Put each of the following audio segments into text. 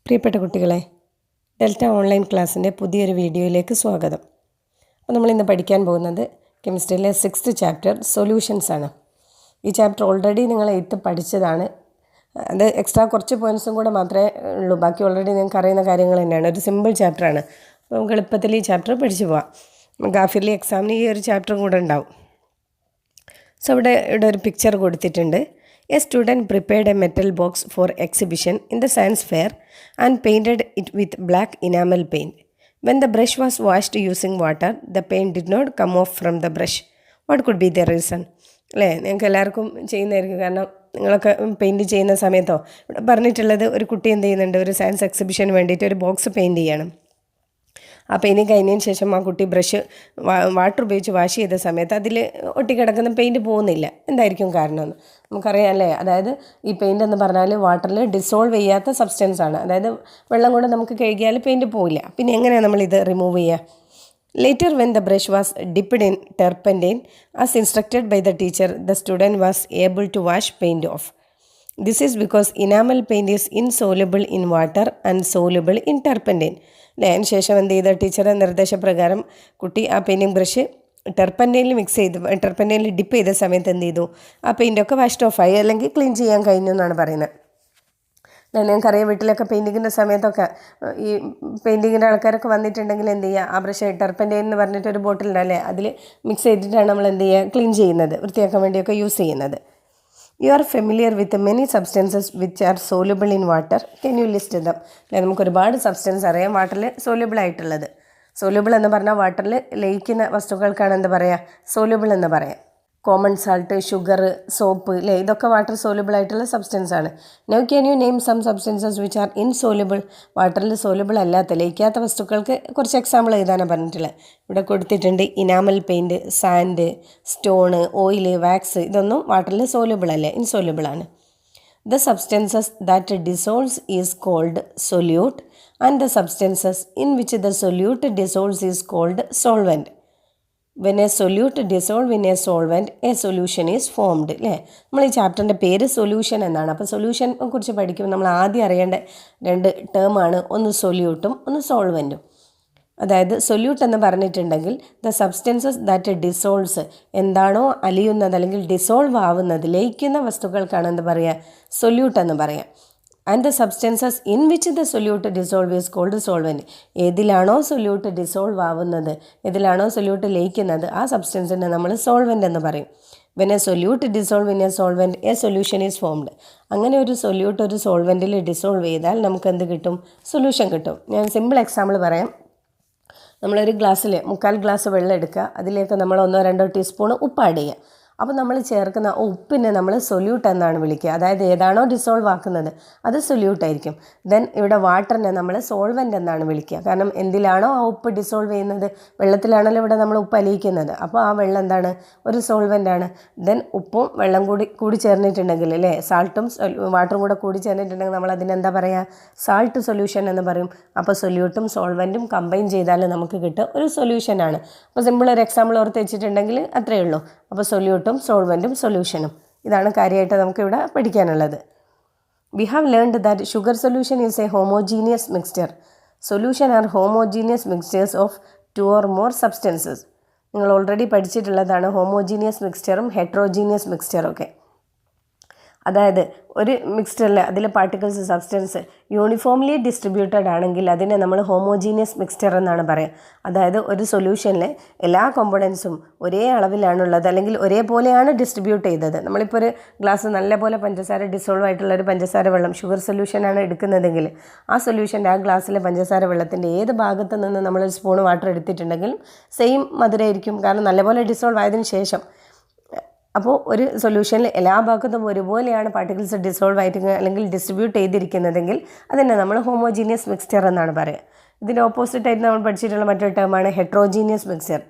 പ്രിയപ്പെട്ട കുട്ടികളെ, delta online ക്ലാസ്സിൻ്റെ പുതിയൊരു വീഡിയോയിലേക്ക് സ്വാഗതം. അപ്പോൾ നമ്മളിന്ന് പഠിക്കാൻ പോകുന്നത് കെമിസ്ട്രിയിലെ 6th ചാപ്റ്റർ സൊല്യൂഷൻസ് ആണ്. ഈ ചാപ്റ്റർ ഓൾറെഡി നിങ്ങൾ 8th പഠിച്ചതാണ്. അത് എക്സ്ട്രാ കുറച്ച് പോയിൻറ്റ്സും കൂടെ മാത്രമേ ഉള്ളൂ. ബാക്കി ഓൾറെഡി നിങ്ങൾക്ക് അറിയുന്ന കാര്യങ്ങൾ തന്നെയാണ്. ഒരു സിമ്പിൾ ചാപ്റ്ററാണ്. അപ്പോൾ നമുക്ക് എളുപ്പത്തിൽ ഈ ചാപ്റ്റർ പഠിച്ചു പോവാം. നമുക്ക് ഹാഫിയർലി എക്സാമിന് ഈ ഒരു ചാപ്റ്ററും കൂടെ ഉണ്ടാവും. സോ ഇവിടെ ഒരു പിക്ചർ കൊടുത്തിട്ടുണ്ട്. A student prepared a metal box for exhibition in the science fair and painted it with black enamel paint. When the brush was washed using water, the paint did not come off from the brush. What could be the reason? അല്ലേ, നിങ്ങൾക്ക് എല്ലാവർക്കും ചെയ്യുന്നതായിരിക്കും. കാരണം നിങ്ങളൊക്കെ paint ചെയ്യുന്ന സമയത്തോ ഇവിടെ പറഞ്ഞിട്ടുള്ളത് ഒരു കുട്ടി എന്ത് ചെയ്യുന്നുണ്ട്, ഒരു സയൻസ് എക്സിബിഷന് വേണ്ടിയിട്ട് ഒരു ബോക്സ് പെയിൻറ്റ് ചെയ്യണം. ആ പെയിൻറ്റിങ് കഴിഞ്ഞതിന് ശേഷം ആ കുട്ടി ബ്രഷ് വാട്ടർ ഉപയോഗിച്ച് വാഷ് ചെയ്ത സമയത്ത് അതിൽ ഒട്ടിക്കിടക്കുന്ന പെയിൻറ്റ് പോകുന്നില്ല. എന്തായിരിക്കും കാരണമെന്ന് നമുക്കറിയാം അല്ലേ. അതായത് ഈ പെയിൻ്റ് എന്ന് പറഞ്ഞാൽ വാട്ടറിൽ ഡിസോൾവ് ചെയ്യാത്ത സബ്സ്റ്റൻസ് ആണ്. അതായത് വെള്ളം കൊണ്ട് നമുക്ക് കഴുകിയാൽ പെയിൻറ്റ് പോവില്ല. പിന്നെ എങ്ങനെയാണ് നമ്മളിത് റിമൂവ് ചെയ്യുക? Later, when the brush was dipped in turpentine, as instructed by the teacher, the student was able to wash paint off. This is because enamel paint is insoluble in water and soluble in turpentine. അതിന് ശേഷം എന്ത് ചെയ്ത, ടീച്ചറുടെ നിർദ്ദേശപ്രകാരം കുട്ടി ആ painting brush ടർപ്പൻറ്റൈനിൽ dip ചെയ്ത സമയത്ത് എന്ത് ചെയ്തു, ആ പെയിൻറ്റൊക്കെ വാഷ്ഡ് ഓഫ് ആയി, അല്ലെങ്കിൽ ക്ലീൻ ചെയ്യാൻ കഴിഞ്ഞു എന്നാണ് പറയുന്നത്. ഞങ്ങൾക്കറിയാം, വീട്ടിലൊക്കെ പെയിൻറ്റിങ്ങിൻ്റെ സമയത്തൊക്കെ ഈ പെയിൻറ്റിങ്ങിൻ്റെ ആൾക്കാരൊക്കെ വന്നിട്ടുണ്ടെങ്കിൽ എന്ത് ചെയ്യുക, ആ ബ്രഷ് ടർപ്പൻറ്റൈൻ എന്ന് പറഞ്ഞിട്ടൊരു ബോട്ടിലുണ്ടല്ലേ, അതിൽ മിക്സ് ചെയ്തിട്ടാണ് നമ്മൾ എന്ത് ചെയ്യുക, ക്ലീൻ ചെയ്യുന്നത്, വൃത്തിയാക്കാൻ വേണ്ടിയൊക്കെ യൂസ് ചെയ്യുന്നത്. You are familiar with many substances which are soluble in water. Can you list them? അല്ലെ, നമുക്ക് ഒരുപാട് സബ്സ്റ്റൻസ് അറിയാം വാട്ടറിൽ സോല്യൂബിൾ ആയിട്ടുള്ളത്. സോല്യൂബിൾ എന്ന് പറഞ്ഞാൽ വാട്ടറിൽ ലയിക്കുന്ന വസ്തുക്കൾക്കാണ് എന്താ പറയുക, സോല്യൂബിൾ എന്ന് പറയാം. കോമൺ സാൾട്ട്, ഷുഗർ, സോപ്പ്, അല്ലേ, ഇതൊക്കെ വാട്ടർ സോല്യൂബിൾ ആയിട്ടുള്ള സബ്സ്റ്റൻസ് ആണ്. Now can you name some substances which are insoluble? വാട്ടറിൽ സോല്യൂബിൾ അല്ലാത്ത, ലയിക്കാത്ത വസ്തുക്കൾക്ക് കുറച്ച് എക്സാമ്പിൾ എഴുതാനാണ് പറഞ്ഞിട്ടുള്ളത്. ഇവിടെ കൊടുത്തിട്ടുണ്ട് enamel paint, sand, stone, oil, wax. ഇതൊന്നും വാട്ടറിൽ സോല്യൂബിൾ അല്ല, ഇൻസോല്യൂബിൾ ആണ്. The substances that dissolves is called solute and the substances in which the solute dissolves is called solvent. When a solute dissolve in a solvent, a solution is formed. അല്ലേ, നമ്മൾ ഈ ചാപ്റ്ററിൻ്റെ പേര് solution എന്നാണ്. അപ്പോൾ സൊല്യൂഷനെ കുറിച്ച് പഠിക്കുമ്പോൾ നമ്മൾ ആദ്യം അറിയേണ്ട രണ്ട് ടേമാണ്, ഒന്ന് സൊല്യൂട്ടും ഒന്ന് സോൾവെൻറ്റും. അതായത് സൊല്യൂട്ട് എന്ന് പറഞ്ഞിട്ടുണ്ടെങ്കിൽ ദ സബ്സ്റ്റൻസസ് ദാറ്റ് ഡിസോൾവ്സ്, എന്താണോ അലിയുന്നത് അല്ലെങ്കിൽ ഡിസോൾവ് ആവുന്നത്, ലയിക്കുന്ന വസ്തുക്കൾക്കാണ് എന്ത് പറയുക, സൊല്യൂട്ട് എന്ന് പറയാം. And the substances in which the solute dissolve is called solvent. ഏതിലാണോ സൊല്യൂട്ട് ഡിസോൾവ് ആവുന്നത്, ഏതിലാണോ സൊല്യൂട്ട് ലയിക്കുന്നത്, ആ സബ്സ്റ്റൻസിനെ നമ്മൾ സോൾവെൻ്റ് എന്ന് പറയും. When A solute dissolve in a solvent, A solution is formed. അങ്ങനെ ഒരു സൊല്യൂട്ട് ഒരു സോൾവെൻറ്റിൽ ഡിസോൾവ് ചെയ്താൽ നമുക്ക് എന്ത് കിട്ടും, സൊല്യൂഷൻ കിട്ടും. ഞാൻ സിമ്പിൾ എക്സാമ്പിൾ പറയാം. നമ്മളൊരു ഗ്ലാസ്സിൽ 3/4 ഗ്ലാസ് വെള്ളം എടുക്കുക, അതിലേക്ക് നമ്മൾ 1-2 ടീസ്പൂൺ ഉപ്പ് ആഡ് ചെയ്യുക. അപ്പോൾ നമ്മൾ ചേർക്കുന്ന ഉപ്പിനെ നമ്മൾ സൊല്യൂട്ട് എന്നാണ് വിളിക്കുക. അതായത് ഏതാണോ ഡിസോൾവ് ആക്കുന്നത് അത് സൊല്യൂട്ടായിരിക്കും. ദെൻ ഇവിടെ വാട്ടറിനെ നമ്മൾ സോൾവെൻ്റ് എന്നാണ് വിളിക്കുക. കാരണം എന്തിലാണോ ആ ഉപ്പ് ഡിസോൾവ് ചെയ്യുന്നത്, വെള്ളത്തിലാണല്ലോ ഇവിടെ നമ്മൾ ഉപ്പ് അലിയിക്കുന്നത്, അപ്പോൾ ആ വെള്ളം എന്താണ്, ഒരു സോൾവെൻ്റാണ്. ദെൻ ഉപ്പും വെള്ളം കൂടി ചേർന്നിട്ടുണ്ടെങ്കിൽ, അല്ലേ, സാൾട്ടും വാട്ടറും കൂടെ കൂടി ചേർന്നിട്ടുണ്ടെങ്കിൽ നമ്മൾ അതിനെന്താ പറയുക, സാൾട്ട് സൊല്യൂഷൻ എന്ന് പറയും. അപ്പോൾ സൊല്യൂട്ടും സോൾവെൻറ്റും കമ്പൈൻ ചെയ്താൽ നമുക്ക് കിട്ടുക ഒരു സൊല്യൂഷനാണ്. അപ്പോൾ സിമ്പിൾ ഒരു എക്സാമ്പിൾ ഓർത്ത് വെച്ചിട്ടുണ്ടെങ്കിൽ അത്രയേ ഉള്ളൂ. അപ്പോൾ സൊല്യൂട്ടും സോൾവെൻറ്റും സൊല്യൂഷനും, ഇതാണ് കാര്യമായിട്ട് നമുക്കിവിടെ പഠിക്കാനുള്ളത്. We have learned that sugar solution is a homogeneous mixture. Solution are homogeneous mixtures of 2 or more substances. നിങ്ങൾ ഓൾറെഡി പഠിച്ചിട്ടുള്ളതാണ് ഹോമോജീനിയസ് മിക്സ്ചറും ഹെട്രോജീനിയസ് മിക്സ്ചറും ഒക്കെ. അതായത് ഒരു മിക്സ്ചറിൽ അതിലെ പാർട്ടിക്കിൾസ്, സബ്സ്റ്റൻസ് യൂണിഫോംലി ഡിസ്ട്രിബ്യൂട്ടഡ് ആണെങ്കിൽ അതിനെ നമ്മൾ ഹോമോജീനിയസ് മിക്സ്ചർ എന്നാണ് പറയുക. അതായത് ഒരു സൊല്യൂഷനിലെ എല്ലാ കോമ്പണൻസും ഒരേ അളവിലാണുള്ളത്, അല്ലെങ്കിൽ ഒരേപോലെയാണ് ഡിസ്ട്രിബ്യൂട്ട് ചെയ്തത്. നമ്മളിപ്പോൾ ഒരു ഗ്ലാസ് നല്ലപോലെ പഞ്ചസാര ഡിസോൾവ് ആയിട്ടുള്ള ഒരു പഞ്ചസാര വെള്ളം, ഷുഗർ സൊല്യൂഷനാണ് എടുക്കുന്നതെങ്കിൽ ആ സൊല്യൂഷൻ്റെ ആ ഗ്ലാസ്സിലെ പഞ്ചസാര വെള്ളത്തിൻ്റെ ഏത് ഭാഗത്ത് നിന്ന് നമ്മളൊരു സ്പൂൺ വാട്ടർ എടുത്തിട്ടുണ്ടെങ്കിലും സെയിം മധുരമായിരിക്കും. കാരണം നല്ലപോലെ ഡിസോൾവ് ആയതിനു ശേഷം. അപ്പോൾ ഒരു സൊല്യൂഷനിൽ എല്ലാ ഭാഗത്തും ഒരുപോലെയാണ് പാർട്ടിക്കിൾസ് ഡിസോൾവ് ആയിട്ട് അല്ലെങ്കിൽ ഡിസ്ട്രിബ്യൂട്ട് ചെയ്തിരിക്കുന്നതെങ്കിൽ അതിനെ നമ്മൾ ഹോമോജീനിയസ് മിക്സ്ചർ എന്നാണ് പറയുക. ഇതിൻ്റെ ഓപ്പോസിറ്റായിട്ട് നമ്മൾ പഠിച്ചിട്ടുള്ള മറ്റൊരു ടേമാണ് heterogeneous mixture.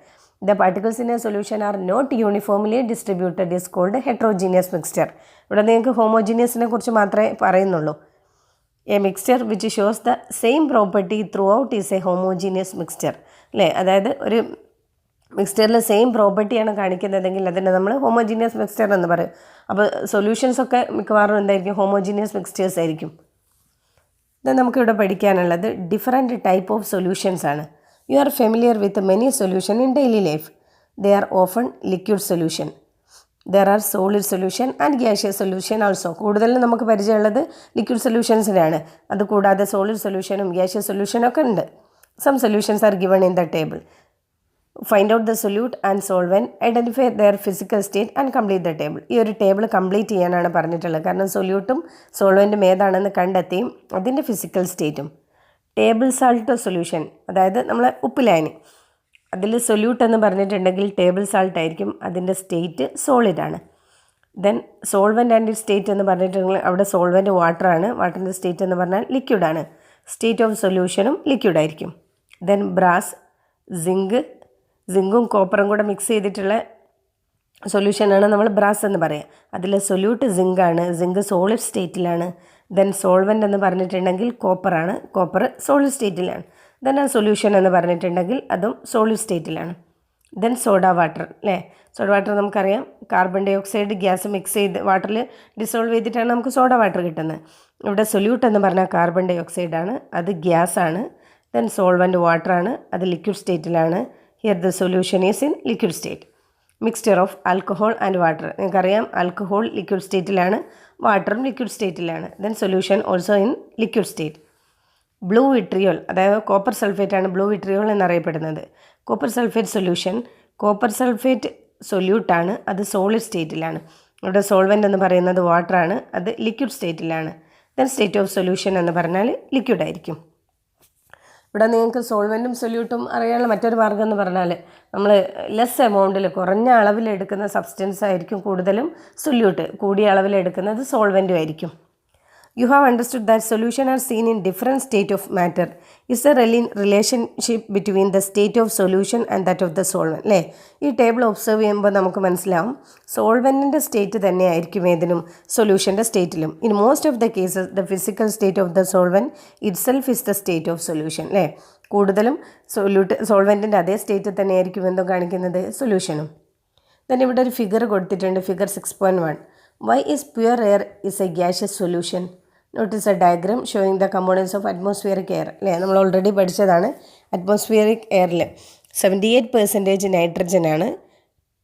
The particles in a solution are not uniformly distributed is called heterogeneous mixture. ഇവിടെ നിങ്ങൾക്ക് ഹോമോജീനിയസിനെ കുറിച്ച് മാത്രമേ പറയുന്നുള്ളൂ. A mixture which shows the same property throughout is a homogeneous mixture. അല്ലേ, അതായത് ഒരു മിക്സ്ചറിൽ സെയിം പ്രോപ്പർട്ടിയാണ് കാണിക്കുന്നതെങ്കിൽ അതിനെ നമ്മൾ ഹോമോജീനിയസ് മിക്സ്ചർ എന്ന് പറയും. അപ്പോൾ സൊല്യൂഷൻസൊക്കെ മിക്കവാറും എന്തായിരിക്കും, ഹോമോജീനിയസ് മിക്സ്ചേഴ്സ് ആയിരിക്കും. ഇത് നമുക്കിവിടെ പഠിക്കാനുള്ളത് ഡിഫറെൻറ്റ് ടൈപ്പ് ഓഫ് സൊല്യൂഷൻസ് ആണ്. You are familiar with many solution in daily life. They are often liquid solution. There are solid solution and gaseous solution also. കൂടുതലും നമുക്ക് പരിചയമുള്ളത് ലിക്വിഡ് സൊല്യൂഷൻസിനാണ്. അതുകൂടാതെ സോളിഡ് സൊല്യൂഷനും ഗ്യാഷ്യസ് സൊല്യൂഷനും ഒക്കെ ഉണ്ട്. Some solutions are given in the table. Find out the solute and solvent, identify their physical state and complete the table. ഈ ഒരു table complete ചെയ്യാനാണ് പറഞ്ഞിട്ടുള്ളത്. കാരണം സൊല്യൂട്ടും സോൾവെൻറ്റും ഏതാണെന്ന് കണ്ടെത്തിയും അതിൻ്റെ ഫിസിക്കൽ സ്റ്റേറ്റും. ടേബിൾ സാൾട്ട് സൊല്യൂഷൻ, അതായത് നമ്മളെ ഉപ്പിലായനി, അതിൽ സൊല്യൂട്ട് എന്ന് പറഞ്ഞിട്ടുണ്ടെങ്കിൽ ടേബിൾ സാൾട്ട് ആയിരിക്കും. അതിൻ്റെ സ്റ്റേറ്റ് സോളിഡാണ്. ദെൻ സോൾവെൻറ്റ് ആൻഡ് സ്റ്റേറ്റ് എന്ന് പറഞ്ഞിട്ടുണ്ടെങ്കിൽ അവിടെ സോൾവെൻറ്റ് വാട്ടറാണ്. വാട്ടറിൻ്റെ സ്റ്റേറ്റ് എന്ന് പറഞ്ഞാൽ ലിക്വിഡാണ്. സ്റ്റേറ്റ് ഓഫ് സൊല്യൂഷനും ലിക്വിഡായിരിക്കും. ദെൻ ബ്രാസ്, സിങ്കും കോപ്പറും കൂടെ മിക്സ് ചെയ്തിട്ടുള്ള സൊല്യൂഷനാണ് നമ്മൾ ബ്രാസ് എന്ന് പറയുക. അതിൽ സൊല്യൂട്ട് സിങ്കാണ്. സിങ്ക് സോളിഡ് സ്റ്റേറ്റിലാണ്. ദെൻ സോൾവെൻ്റ് എന്ന് പറഞ്ഞിട്ടുണ്ടെങ്കിൽ കോപ്പറാണ്. കോപ്പർ സോളിഡ് സ്റ്റേറ്റിലാണ്. ദെൻ ആ സൊല്യൂഷൻ എന്ന് പറഞ്ഞിട്ടുണ്ടെങ്കിൽ അതും സോളിഡ് സ്റ്റേറ്റിലാണ്. ദെൻ സോഡ വാട്ടർ, അല്ലേ? സോഡ വാട്ടർ നമുക്കറിയാം, carbon dioxide gas mix ചെയ്ത് വാട്ടറിൽ ഡിസോൾവ് ചെയ്തിട്ടാണ് നമുക്ക് സോഡ വാട്ടർ കിട്ടുന്നത്. ഇവിടെ സൊല്യൂട്ട് എന്ന് പറഞ്ഞാൽ കാർബൺ ഡൈ ഓക്സൈഡാണ്, അത് ഗ്യാസാണ്. ദെൻ സോൾവെൻറ്റ് വാട്ടറാണ്, അത് ലിക്വിഡ് സ്റ്റേറ്റിലാണ്. Here the solution is in liquid state. Mixture of alcohol and water, നിങ്ങൾക്കറിയാം ആൽക്കഹോൾ ലിക്വിഡ് സ്റ്റേറ്റിലാണ്, വാട്ടറും ലിക്വിഡ് സ്റ്റേറ്റിലാണ്. Then solution also in liquid state. Blue vitriol, അതായത് കോപ്പർ സൾഫേറ്റ് ആണ് ബ്ലൂ വിട്രിയോൾ എന്നറിയപ്പെടുന്നത്. Copper sulphate solution, copper sulphate സൊല്യൂട്ടാണ്, അത് solid സ്റ്റേറ്റിലാണ്. ഇവിടെ സോൾവെൻ്റ് എന്ന് പറയുന്നത് വാട്ടറാണ്, അത് ലിക്വിഡ് സ്റ്റേറ്റിലാണ്. ദെൻ സ്റ്റേറ്റ് ഓഫ് സൊല്യൂഷൻ എന്ന് പറഞ്ഞാൽ ലിക്വിഡ് ആയിരിക്കും. ഇവിടെ നിങ്ങൾക്ക് സോൾവെൻറ്റും സൊല്യൂട്ടും അറിയാനുള്ള മറ്റൊരു മാർഗ്ഗം എന്ന് പറഞ്ഞാൽ നമ്മൾ ലെസ് എമൗണ്ടിൽ കുറഞ്ഞ അളവിലെടുക്കുന്ന സബ്സ്റ്റൻസ് ആയിരിക്കും കൂടുതലും സൊല്യൂട്ട്, കൂടിയ അളവിലെടുക്കുന്നത് സോൾവെൻറ്റും ആയിരിക്കും. You have understood that solution are seen in different state of matter. Is there a relationship between the state of solution and that of the solvent? അല്ലേ? ഈ ടേബിൾ ഒബ്സർവ് ചെയ്യുമ്പോൾ നമുക്ക് മനസ്സിലാവും സോൾവെൻറ്റിൻ്റെ സ്റ്റേറ്റ് തന്നെ ആയിരിക്കും ഏതിനും സൊല്യൂഷൻ്റെ സ്റ്റേറ്റിലും. In most of the cases the physical state of the solvent itself is the state of solution. അല്ലേ? കൂടുതലും സോൾവെൻറ്റിൻ്റെ അതേ സ്റ്റേറ്റ് തന്നെ ആയിരിക്കും എന്തോ കാണിക്കുന്നത് സൊല്യൂഷനും. then ഇവിടെ ഒരു ഫിഗർ കൊടുത്തിട്ടുണ്ട്, figure 6.1. Why is pure air is a gaseous solution? Notice a diagram showing the components of atmospheric air. അല്ലേ? നമ്മൾ ഓൾറെഡി പഠിച്ചതാണ്. അറ്റ്മോസ്ഫിയറിക് എയറിൽ 78% നൈട്രജൻ ആണ്,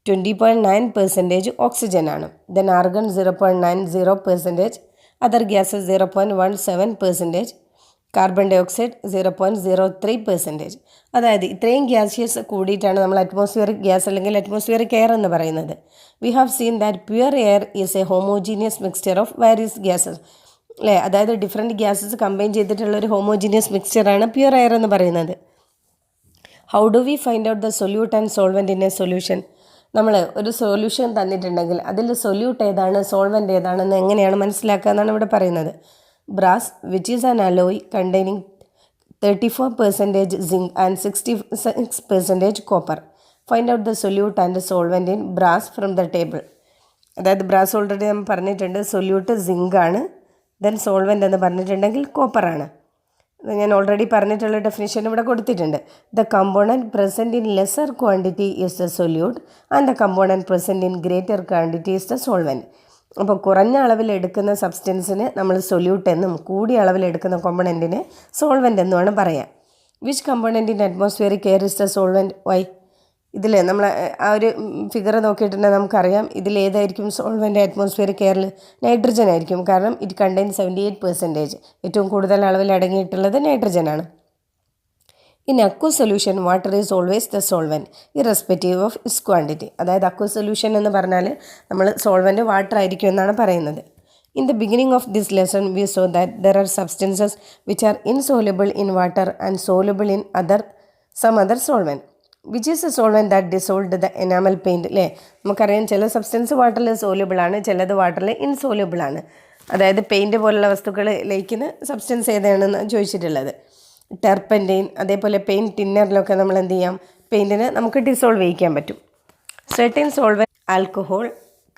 20.9% ഓക്സിജൻ ആണ്. Then argon 0.90%, other gases 0.17%, carbon dioxide 0.03%. അതായത് ഇത്രയും ഗ്യാസിയസ് കൂടിയിട്ടാണ് നമ്മൾ അറ്റ്മോസ്ഫിയറിക് ഗ്യാസ് അല്ലെങ്കിൽ അറ്റ്മോസ്ഫിയറിക് എയർ എന്ന് പറയുന്നത്. We have seen that pure air is a homogeneous mixture of various gases. അല്ലേ? അതായത് ഡിഫറെൻറ്റ് ഗ്യാസസ് കമ്പൈൻ ചെയ്തിട്ടുള്ളൊരു ഹോമോജീനിയസ് മിക്സ്ചറാണ് പ്യുവർ എയർ എന്ന് പറയുന്നത്. How do we find out the solute and solvent in a solution? നമ്മൾ ഒരു solution തന്നിട്ടുണ്ടെങ്കിൽ അതിൽ സൊല്യൂട്ട് ഏതാണ് സോൾവെൻറ്റ് ഏതാണെന്ന് എങ്ങനെയാണ് മനസ്സിലാക്കുക എന്നാണ് ഇവിടെ പറയുന്നത്. Brass, which is an alloy containing 34% zinc and 66% copper. Find out the solute and the solvent in brass from the table. അതായത് ബ്രാസ് ഓൾറെഡി നമ്മൾ പറഞ്ഞിട്ടുണ്ട്, സൊല്യൂട്ട് സിങ്ക് ആണ്. ദെൻ സോൾവെൻ്റ് എന്ന് പറഞ്ഞിട്ടുണ്ടെങ്കിൽ കോപ്പറാണ്. ഞാൻ ഓൾറെഡി പറഞ്ഞിട്ടുള്ള ഡെഫിനിഷൻ ഇവിടെ കൊടുത്തിട്ടുണ്ട്. The component present in lesser quantity is the solute and the component present in greater quantity is the solvent. അപ്പോൾ കുറഞ്ഞ അളവിലെടുക്കുന്ന സബ്സ്റ്റൻസിന് നമ്മൾ സൊല്യൂട്ട് എന്നും കൂടിയ അളവിലെടുക്കുന്ന കോമ്പണൻറ്റിനെ സോൾവെൻ്റ് എന്നുമാണ് പറയുക. Which component in atmospheric air is the solvent? Why? ഇതിൽ നമ്മൾ ആ ഒരു ഫിഗർ നോക്കിയിട്ടുണ്ടെങ്കിൽ നമുക്കറിയാം ഇതിലേതായിരിക്കും സോൾവെൻ്റ് അറ്റ്മോസ്ഫിയറിക് എയറിൽ? നൈട്രജൻ ആയിരിക്കും. കാരണം ഇറ്റ് കണ്ടെയ്ൻ 78%. ഏറ്റവും കൂടുതൽ അളവിൽ അടങ്ങിയിട്ടുള്ളത് നൈട്രജനാണ്. In aqua solution water is always the solvent irrespective of its quantity. അതായത് അക്വ സൊല്യൂഷൻ എന്ന് പറഞ്ഞാൽ നമ്മൾ സോൾവെൻറ്റ് വാട്ടർ ആയിരിക്കും എന്നാണ് പറയുന്നത്. In the beginning of this lesson we saw that there are substances which are insoluble in water and soluble in some other solvent. Which is a solvent that dissolved the enamel paint? അല്ലേ? നമുക്കറിയാം ചില substance വാട്ടറിൽ സോലുബിളാണ്, ചിലത് വാട്ടറിൽ ഇൻസോലുബിളാണ്. അതായത് paint പോലുള്ള വസ്തുക്കൾ ലയിക്കുന്ന സബ്സ്റ്റൻസ് ഏതാണെന്ന് ചോദിച്ചിട്ടുള്ളത്. ടെർപ്പൻറ്റൈൻ, അതേപോലെ പെയിൻറ്റ് ടിന്നറിലൊക്കെ നമ്മൾ എന്ത് ചെയ്യാം, പെയിൻറ്റിന് നമുക്ക് ഡിസോൾവ് ചെയ്യിക്കാൻ പറ്റും. Certain solvent alcohol,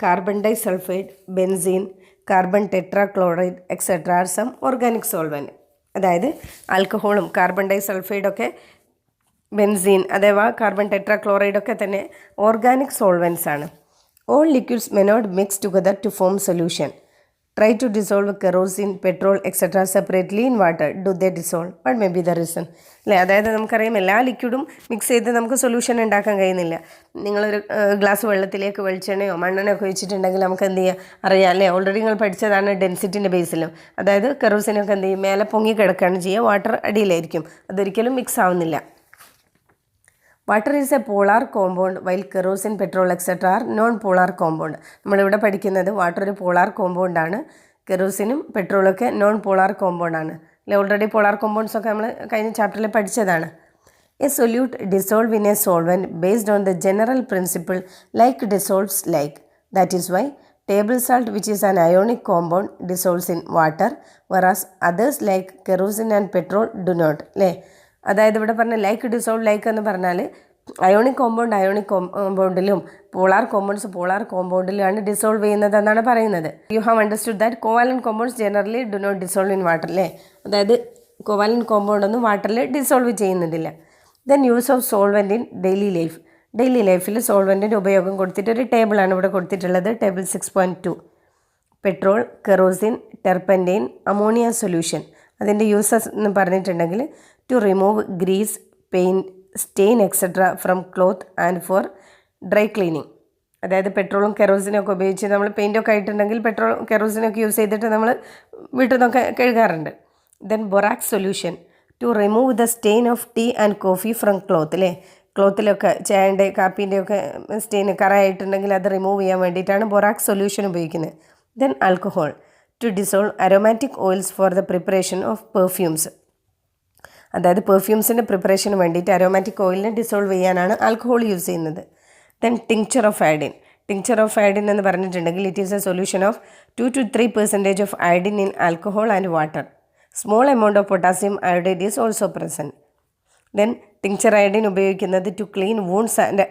carbon disulphide, benzene, carbon tetrachloride etcetera are some organic solvent. അതായത് ആൽക്കഹോളും കാർബൺ ഡൈ സൾഫൈഡൊക്കെ, ബെൻസീൻ അഥവാ കാർബൺ ടെട്രാക്ലോറൈഡൊക്കെ തന്നെ ഓർഗാനിക് സോൾവെൻറ്റ്സ് ആണ്. All liquids may not mix together to form solution. try to dissolve kerosene, petrol, etc. separately in water. Do they dissolve? What may be the reason? അല്ലേ, അതായത് നമുക്കറിയാം എല്ലാ ലിക്വിഡും മിക്സ് ചെയ്ത് നമുക്ക് സൊല്യൂഷൻ ഉണ്ടാക്കാൻ കഴിയുന്നില്ല. നിങ്ങളൊരു ഗ്ലാസ് വെള്ളത്തിലേക്ക് വെളിച്ചെണ്ണയോ മണ്ണെണ്ണയോ ഒക്കെ ഒഴിച്ചിട്ടുണ്ടെങ്കിൽ നമുക്ക് എന്ത് ചെയ്യാം അറിയാം അല്ലേ, ഓൾറെഡി നിങ്ങൾ പഠിച്ചതാണ് ഡെൻസിറ്റിൻ്റെ ബേസിലും. അതായത് കെറോസിനൊക്കെ എന്ത് ചെയ്യും, മേലെ പൊങ്ങി കിടക്കുകയാണ് ചെയ്യുക, വാട്ടർ അടിയിലായിരിക്കും, അതൊരിക്കലും മിക്സ് ആവുന്നില്ല. Water is a polar compound while kerosene, petrol etcetera are non polar compound. നമ്മളിവിടെ പഠിക്കുന്നത് വാട്ടർ ഒരു പോളാർ കോമ്പൗണ്ടാണ്, കെറോസിനും പെട്രോളൊക്കെ നോൺ പോളാർ കോമ്പൗണ്ടാണ് അല്ലെ. ഓൾറെഡി പോളാർ കോമ്പൗണ്ട്സൊക്കെ നമ്മൾ കഴിഞ്ഞ ചാപ്റ്ററിൽ പഠിച്ചതാണ്. A solute dissolve in a solvent based on the general principle like dissolves like. That is why table salt which is an ionic compound dissolves in water whereas others like kerosene and petrol do not. അല്ലേ, അതായത് ഇവിടെ പറഞ്ഞ like dissolve like എന്ന് പറഞ്ഞാൽ ionic കോമ്പൗണ്ടിലും polar കോമ്പൗണ്ടിലുമാണ് dissolve ചെയ്യുന്നത് എന്നാണ് പറയുന്നത്. You have understood that covalent compounds generally do not dissolve in water. അല്ലേ, അതായത് കോവാലൻറ്റ് കോമ്പൗണ്ടൊന്നും വാട്ടറിൽ ഡിസോൾവ് ചെയ്യുന്നതില്ല. Then use of solvent in daily ലൈഫിൽ സോൾവെൻറ്റിൻ്റെ ഉപയോഗം കൊടുത്തിട്ടൊരു ടേബിളാണ് ഇവിടെ കൊടുത്തിട്ടുള്ളത്. Table 6.2. Petrol, kerosene, turpentine, ammonia solution. അതിൻ്റെ യൂസസ് എന്ന് പറഞ്ഞിട്ടുണ്ടെങ്കിൽ to remove grease, paint, stain etcetera from cloth and four dry cleaning. അതായത് പെട്രോളും കെറോസിനൊക്കെ ഉപയോഗിച്ച് നമ്മൾ പെയിൻറ്റൊക്കെ ആയിട്ടുണ്ടെങ്കിൽ പെട്രോളും കെറോസിനൊക്കെ യൂസ് ചെയ്തിട്ട് നമ്മൾ വീട്ടിൽ നിന്നൊക്കെ കഴുകാറുണ്ട്. Then borax solution to remove the stain of tea and coffee from cloth. അല്ലേ, ക്ലോത്തിലൊക്കെ ചായൻ്റെ കാപ്പീൻ്റെയൊക്കെ സ്റ്റെയിൻ കറയായിട്ടുണ്ടെങ്കിൽ അത് റിമൂവ് ചെയ്യാൻ വേണ്ടിയിട്ടാണ് ബൊറാക്സ് സൊല്യൂഷൻ ഉപയോഗിക്കുന്നത്. Then alcohol to dissolve aromatic oils for the preparation of perfumes. അതായത് പെർഫ്യൂംസിൻ്റെ പ്രിപ്പറേഷന് വേണ്ടിയിട്ട് അരോമാറ്റിക് ഓയിലിനെ ഡിസോൾവ് ചെയ്യാനാണ് ആൽക്കഹോൾ യൂസ് ചെയ്യുന്നത്. ദെൻ ടിങ്ചർ ഓഫ് അയഡിൻ എന്ന് പറഞ്ഞിട്ടുണ്ടെങ്കിൽ it is a solution of 2 to 3% of iodine in alcohol and water. Small amount of potassium iodide is also present. Then tincture iodine ഉപയോഗിക്കുന്നത് to clean wounds and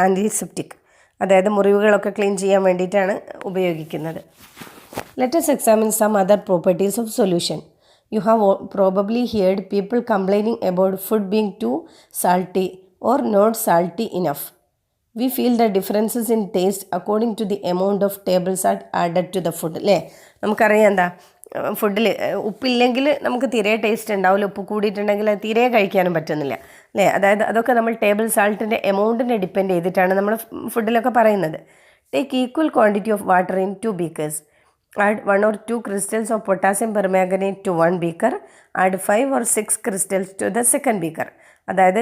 antiseptic. അതായത് മുറിവുകളൊക്കെ clean ചെയ്യാൻ വേണ്ടിയിട്ടാണ് ഉപയോഗിക്കുന്നത്. Let us examine some other properties of solution. You have probably heard people complaining about food being too salty or not salty enough. We feel the differences in taste according to the amount of table salt added to the food. അല്ലേ, നമുക്കറിയാം എന്താ ഫുഡിൽ ഉപ്പില്ലെങ്കിൽ നമുക്ക് തീരെ taste ഉണ്ടാവില്ല, ഉപ്പ് കൂടിയിട്ടുണ്ടെങ്കിൽ അത് തീരെ കഴിക്കാനും പറ്റുന്നില്ല അല്ലേ. അതായത് അതൊക്കെ നമ്മൾ ടേബിൾ സാൾട്ടിൻ്റെ എമൗണ്ടിനെ ഡിപ്പെൻഡ് ചെയ്തിട്ടാണ് നമ്മൾ ഫുഡിലൊക്കെ പറയുന്നത്. Take equal quantity of water in 2 beakers. Add 1 or 2 crystals of potassium permanganate to 1 beaker. Add 5 or 6 crystals to the second beaker. അതായത്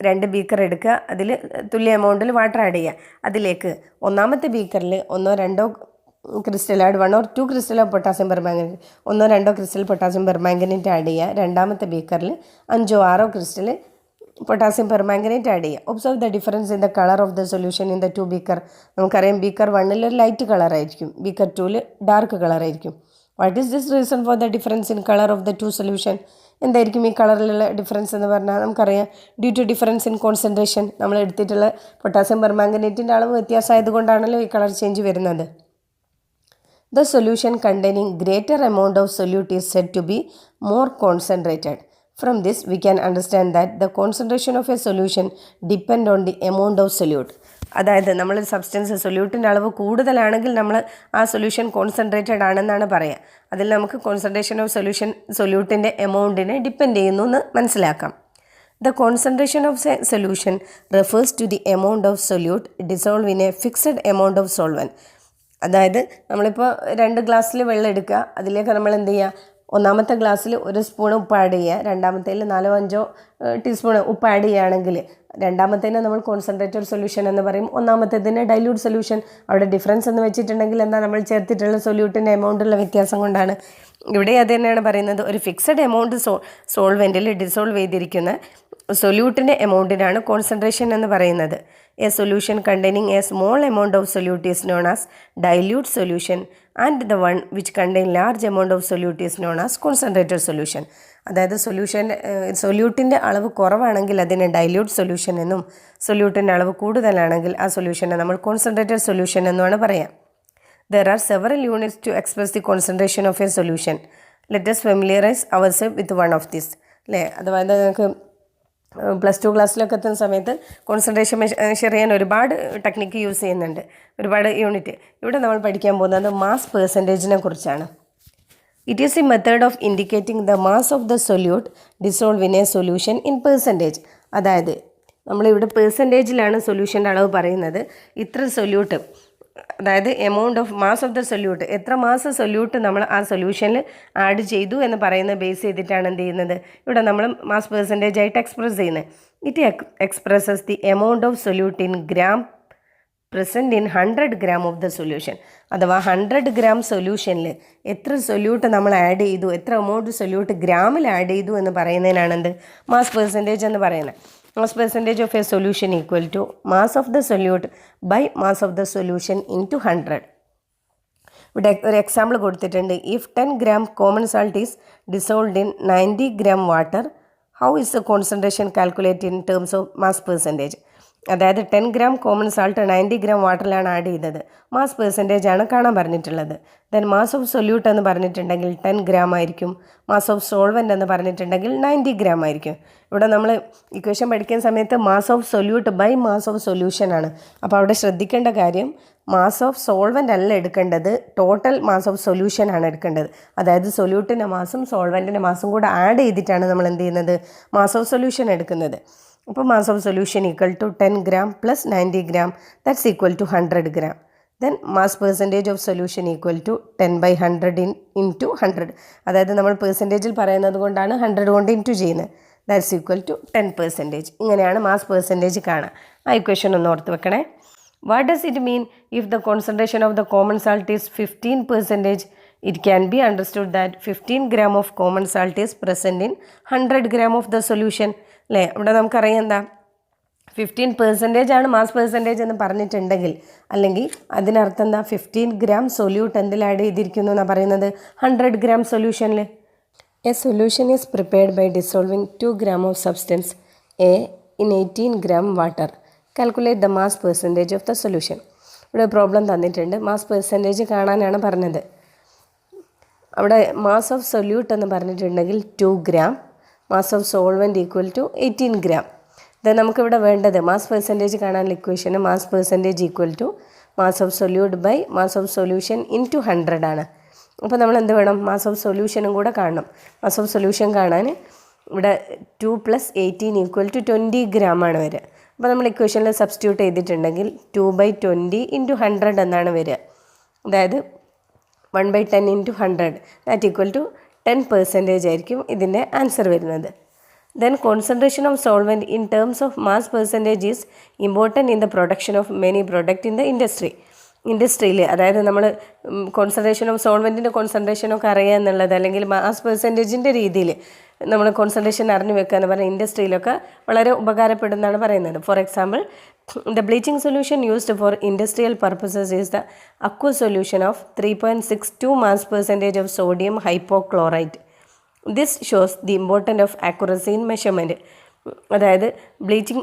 2 ബീക്കർ എടുക്കുക, അതിൽ തുല്യ എമൗണ്ടിൽ വാട്ടർ ആഡ് ചെയ്യുക. അതിലേക്ക് ഒന്നാമത്തെ ബീക്കറിൽ 1-2 crystal add 1 or 2 crystal of potassium permanganate, 1-2 crystal potassium permanganate add ചെയ്യുക. രണ്ടാമത്തെ ബീക്കറിൽ 5-6 ക്രിസ്റ്റൽ പൊട്ടാസ്യം പെർമാംഗനേറ്റ് ആഡ് ചെയ്യുക. Observe the difference in the colour of the solution in the 2 beaker. നമുക്കറിയാം ബീക്കർ 1 ഒരു ലൈറ്റ് കളറായിരിക്കും, ബീക്കർ 2 ഡാർക്ക് കളറായിരിക്കും. What is this reason for the difference in colour of the 2 solution? എന്തായിരിക്കും ഈ കളറിലുള്ള difference എന്ന് പറഞ്ഞാൽ നമുക്കറിയാം due to difference in concentration. നമ്മൾ എടുത്തിട്ടുള്ള പൊട്ടാസ്യം പെർമാംഗനേറ്റിൻ്റെ അളവ് വ്യത്യാസമായതുകൊണ്ടാണല്ലോ ഈ കളർ ചേഞ്ച് വരുന്നത്. The solution containing greater amount of solute is said to be more concentrated. From this we can understand that the concentration of a solution depend on the amount of solute. അതായത് നമ്മൾ substance സൊല്യൂട്ടിൻ്റെ അളവ് കൂടുതലാണെങ്കിൽ നമ്മൾ ആ solution concentrated ആണെന്നാണ് പറയുക. അതിൽ നമുക്ക് കോൺസെൻട്രേഷൻ ഓഫ് സൊല്യൂട്ടിൻ്റെ എമൗണ്ടിനെ ഡിപ്പെൻഡ് ചെയ്യുന്നു എന്ന് മനസ്സിലാക്കാം. The concentration of a solution refers to the amount of solute dissolved in a fixed amount of solvent. അതായത് നമ്മളിപ്പോൾ 2 ഗ്ലാസ്സിൽ വെള്ളം എടുക്കുക, അതിലേക്ക് നമ്മൾ എന്ത് ചെയ്യുക, ഒന്നാമത്തെ ഗ്ലാസ്സിൽ 1 സ്പൂൺ ഉപ്പ് ആഡ് ചെയ്യുക, രണ്ടാമത്തേൽ 4-5 ടീസ്പൂൺ ഉപ്പ് ആഡ് ചെയ്യുകയാണെങ്കിൽ രണ്ടാമത്തേന് നമ്മൾ കോൺസെൻട്രേറ്റഡ് സൊല്യൂഷൻ എന്ന് പറയും, ഒന്നാമത്തേതിന് ഡൈല്യൂട്ട് സൊല്യൂഷൻ. അവിടെ ഡിഫറൻസ് എന്ന് വെച്ചിട്ടുണ്ടെങ്കിൽ എന്താ, നമ്മൾ ചേർത്തിട്ടുള്ള സൊല്യൂട്ടിൻ്റെ എമൗണ്ടുള്ള വ്യത്യാസം കൊണ്ടാണ്. ഇവിടെ അത് തന്നെയാണ് പറയുന്നത്, ഒരു ഫിക്സഡ് എമൗണ്ട് സോൾവെൻറ്റിൽ ഡിസോൾവ് ചെയ്തിരിക്കുന്ന സൊല്യൂട്ടിൻ്റെ എമൗണ്ടിനാണ് കോൺസെൻട്രേഷൻ എന്ന് പറയുന്നത്. A solution containing A small amount of solute is known as dilute solution and the one which contain large amount of solute is known as concentrated solution. അതായത് സൊല്യൂട്ടിൻ്റെ അളവ് കുറവാണെങ്കിൽ അതിനെ dilute solution എന്നും, സൊല്യൂട്ടിൻ്റെ അളവ് കൂടുതലാണെങ്കിൽ ആ സൊല്യൂഷനെ നമ്മൾ കോൺസെൻട്രേറ്റഡ് സൊല്യൂഷൻ എന്നുമാണ് പറയാം. There are several units to express the concentration of a solution. Let us familiarize ourselves with one of these. അല്ലേ, അഥവാ നമുക്ക് പ്ലസ് ടു ക്ലാസ്സിലൊക്കെ എത്തുന്ന സമയത്ത് കോൺസെൻട്രേഷൻ മെഷർ ചെയ്യാൻ ഒരുപാട് ടെക്നിക്ക് യൂസ് ചെയ്യുന്നുണ്ട്, ഒരുപാട് യൂണിറ്റ്. ഇവിടെ നമ്മൾ പഠിക്കാൻ പോകുന്നത് മാസ് പെർസെൻറ്റേജിനെ കുറിച്ചാണ്. It is A method of indicating the mass of the solute dissolve in a solution in percentage. അതായത് നമ്മളിവിടെ പെർസെൻറ്റേജിലാണ് സൊല്യൂഷൻ്റെ അളവ് പറയുന്നത്. ഇത്ര സൊല്യൂട്ട്, അതായത് amount of mass of the solute, എത്ര മാസ് സൊല്യൂട്ട് നമ്മൾ ആ സൊല്യൂഷനിൽ ആഡ് ചെയ്തു എന്ന് പറയുന്ന ബേസ് ചെയ്തിട്ടാണ് എന്ത് ചെയ്യുന്നത്, ഇവിടെ നമ്മൾ മാസ് പെർസെൻറ്റേജ് ആയിട്ട് എക്സ്പ്രസ് ചെയ്യുന്നത്. It expresses the amount of solute in gram present in 100 gram of the solution. അഥവാ 100 ഗ്രാം സൊല്യൂഷനിൽ എത്ര സൊല്യൂട്ട് നമ്മൾ ആഡ് ചെയ്തു, എത്ര എമൗണ്ട് സൊല്യൂട്ട് ഗ്രാമിൽ ആഡ് ചെയ്തു എന്ന് പറയുന്നതിനാണ് എന്ത്, മാസ് പെർസെൻറ്റേജ് എന്ന് പറയുന്നത്. Mass percentage of a solution equal to mass of the solute by mass of the solution into 100. ഇവിടെ ഒരു എക്സാമ്പിൾ കൊടുത്തിട്ടുണ്ട്. If 10 gram common salt is dissolved in 90 gram water, how is the concentration calculate in terms of mass percentage. അതായത് 10 gram common salt 90 gram വാട്ടറിലാണ് add ചെയ്തത്, mass percentage ആണ് കാണാൻ പറഞ്ഞിട്ടുള്ളത്. Then mass of solute എന്ന് പറഞ്ഞിട്ടുണ്ടെങ്കിൽ 10 gram ആയിരിക്കും. Mass of solvent എന്ന് പറഞ്ഞിട്ടുണ്ടെങ്കിൽ 90 ഗ്രാം ആയിരിക്കും. ഇവിടെ നമ്മൾ ഇക്വേഷൻ പഠിക്കുന്ന സമയത്ത് mass of solute by mass of solution ആണ്. അപ്പോൾ അവിടെ ശ്രദ്ധിക്കേണ്ട കാര്യം, മാസ് ഓഫ് സോൾവെൻ്റ് അല്ല എടുക്കേണ്ടത്, ടോട്ടൽ മാസ് ഓഫ് സൊല്യൂഷൻ ആണ് എടുക്കേണ്ടത്. അതായത് സൊല്യൂട്ടിൻ്റെ മാസും സോൾവെൻറ്റിൻ്റെ മാസും കൂടെ ആഡ് ചെയ്തിട്ടാണ് നമ്മൾ എന്ത് ചെയ്യുന്നത്, മാസ് ഓഫ് സൊല്യൂഷൻ എടുക്കുന്നത്. അപ്പോൾ mass of solution equal to 10 gram plus 90 gram, that's equal to 100 gram. Then mass percentage of solution equal to 10/100 into 100. അതായത് നമ്മൾ പെർസെൻറ്റേജിൽ പറയുന്നത് കൊണ്ടാണ് 100 കൊണ്ട് ഇൻറ്റു ചെയ്യുന്നത്. That's equal to 10%. ഇങ്ങനെയാണ് മാസ് പെർസെൻറ്റേജ് കാണുക. ആ ഇക്വേഷൻ ഒന്ന് ഓർത്ത് വെക്കണേ. What does it mean if the concentration of the common salt is 15%? It can be understood that 15 gram of common salt is present in 100 gram of the solution. അല്ലേ, ഇവിടെ നമുക്കറിയാം എന്താ, 15% ആണ് മാസ് പെർസെൻറ്റേജ് എന്ന് പറഞ്ഞിട്ടുണ്ടെങ്കിൽ, അല്ലെങ്കിൽ അതിനർത്ഥം എന്താ, 15 ഗ്രാം സൊല്യൂട്ട് എന്തിൽ ആഡ് ചെയ്തിരിക്കുന്നു എന്നാണ് പറയുന്നത്, 100 ഗ്രാം സൊല്യൂഷനിൽ. A solution is prepared by dissolving 2 gram of substance A in 18 gram water. Calculate the mass percentage of the solution. ഇവിടെ പ്രോബ്ലം തന്നിട്ടുണ്ട്, മാസ് പെർസെൻറ്റേജ് കാണാനാണ് പറഞ്ഞത്. അവിടെ മാസ് ഓഫ് സൊല്യൂട്ട് എന്ന് പറഞ്ഞിട്ടുണ്ടെങ്കിൽ 2 gram, mass of solvent equal to 18 gram. ഇത് നമുക്കിവിടെ വേണ്ടത് മാസ് പെർസെൻറ്റേജ് കാണാനുള്ള ഇക്വേഷന് mass percentage equal to mass of solute by mass of solution into 100 ആണ്. അപ്പോൾ നമ്മൾ എന്ത് വേണം, മാസ് ഓഫ് സൊല്യൂഷനും കൂടെ കാണണം. മാസ് ഓഫ് സൊല്യൂഷൻ കാണാൻ ഇവിടെ 2 + 18 ഈക്വൽ ടു 20 ഗ്രാം ആണ് വരിക. അപ്പോൾ നമ്മൾ ഇക്വേഷനിൽ സബ്സ്റ്റിറ്റ്യൂട്ട് ചെയ്തിട്ടുണ്ടെങ്കിൽ 2/20 ഇൻറ്റു 100 എന്നാണ് വരിക. അതായത് 1/10 ഇൻറ്റു 100 ദാറ്റ് ഈക്വൽ ടു 10% ആയിരിക്കും ഇതിൻ്റെ ആൻസർ വരുന്നത്. Then concentration of solvent in terms of mass percentage is important in the production of many product in the ഇൻഡസ്ട്രിയിൽ. അതായത് നമ്മൾ കോൺസെൻട്രേഷൻ ഓഫ് സോൾവെൻറ്റിൻ്റെ കോൺസെൻട്രേഷനൊക്കെ അറിയുക എന്നുള്ളത്, അല്ലെങ്കിൽ മാസ് പെർസെൻറ്റേജിൻ്റെ രീതിയിൽ നമ്മൾ കോൺസെൻട്രേഷൻ അറിഞ്ഞു വെക്കുക എന്ന് പറഞ്ഞാൽ ഇൻഡസ്ട്രിയിലൊക്കെ വളരെ ഉപകാരപ്പെടുന്നതാണ് പറയുന്നത്. For example, the bleaching solution used for industrial purposes is the aqua solution of 3.62 mass percentage of sodium hypochlorite. This shows the important of accuracy in measurement. അതായത് ബ്ലീച്ചിങ്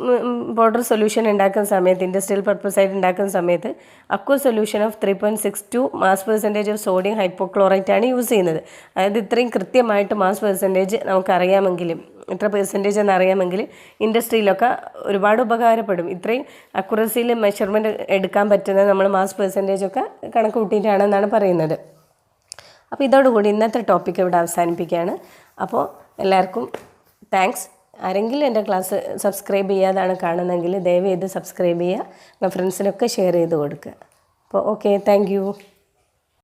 പൗഡർ സൊല്യൂഷൻ ഉണ്ടാക്കുന്ന സമയത്ത്, industrial പർപ്പസായിട്ട് ഉണ്ടാക്കുന്ന സമയത്ത് aqua solution of 3.62 mass percentage of sodium hypochlorite ആണ് use ചെയ്യുന്നത്. അതായത് ഇത്രയും കൃത്യമായിട്ട് മാസ് പെർസെൻറ്റേജ് നമുക്കറിയാമെങ്കിലും, എത്ര പെർസെൻറ്റേജ് എന്നറിയാമെങ്കിൽ ഇൻഡസ്ട്രിയിലൊക്കെ ഒരുപാട് ഉപകാരപ്പെടും. ഇത്രയും അക്യുറസിയിൽ മെഷർമെൻറ്റ് എടുക്കാൻ പറ്റുന്നത് നമ്മൾ മാസ് പെർസെൻറ്റേജൊക്കെ കണക്ക് കൂട്ടിയിട്ടാണെന്നാണ് പറയുന്നത്. അപ്പോൾ ഇതോടുകൂടി ഇന്നത്തെ ടോപ്പിക്ക് ഇവിടെ അവസാനിപ്പിക്കുകയാണ്. അപ്പോൾ എല്ലാവർക്കും താങ്ക്സ്. ആരെങ്കിലും എൻ്റെ ക്ലാസ് സബ്സ്ക്രൈബ് ചെയ്യാതാണ് കാണുന്നതെങ്കിൽ ദയവ് ചെയ്ത് സബ്സ്ക്രൈബ് ചെയ്യുക, ഫ്രണ്ട്സിനൊക്കെ ഷെയർ ചെയ്ത് കൊടുക്കുക. അപ്പോൾ ഓക്കെ, താങ്ക് യു.